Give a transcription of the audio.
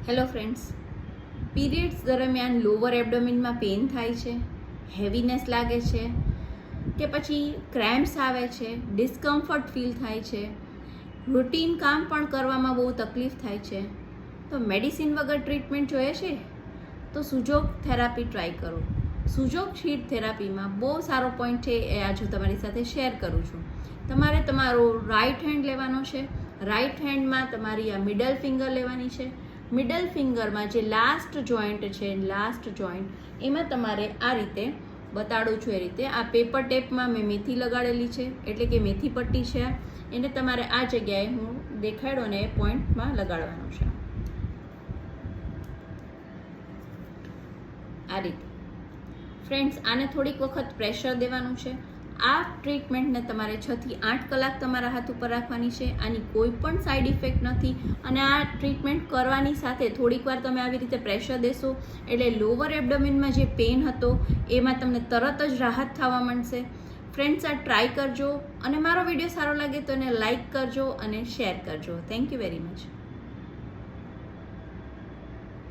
Hello friends, periods દરમિયાન lower એબ્ડોમિનમાં pain થાય છે, હેવીનેસ લાગે છે કે પછી ક્રેમ્પ્સ આવે છે, ડિસ્કમ્ફર્ટ ફીલ થાય છે, રૂટીન કામ પણ કરવામાં બહુ તકલીફ થાય છે, તો મેડિસિન વગર ટ્રીટમેન્ટ જોઈએ છે તો સુજોગ થેરાપી ટ્રાય કરો. સુજોગ હીટ થેરાપીમાં બહુ સારો પોઈન્ટ છે એ આજ હું તમારી સાથે શેર કરું છું. તમારે તમારો રાઈટ હેન્ડ લેવાનો છે. રાઈટ હેન્ડમાં તમારી આ મિડલ ફિંગર લેવાની છે. મિડલ ફિંગરમાં જે લાસ્ટ જોઈન્ટ છે, એમાં તમારે આ રીતે બતાડું છું એ રીતે આ પેપર ટેપમાં મેં મેથી લગાડેલી છે, એટલે કે મેથી પટ્ટી છે, એને તમારે આ જગ્યાએ હું દેખાડ્યો ને એ પોઈન્ટમાં લગાડવાનું છે. આ રીતે ફ્રેન્ડ્સ, આને થોડીક વખત પ્રેશર દેવાનું છે. આ ટ્રીટમેન્ટને તમારે 6 થી 8 કલાક તમારા હાથ ઉપર રાખવાની છે. આની કોઈ પણ સાઈડ ઇફેક્ટ નથી અને આ ટ્રીટમેન્ટ કરવાની સાથે થોડીક વાર તમે આવી રીતે પ્રેશર દેશો એટલે લોવર એબ્ડોમિનમાં જે પેઇન હતો એમાં તમને તરત જ રાહત થવા માંડશે. ફ્રેન્ડ્સ, આ ટ્રાય કરજો અને મારો વિડીયો સારો લાગે તો એને લાઈક કરજો અને શેર કરજો. Thank you very much.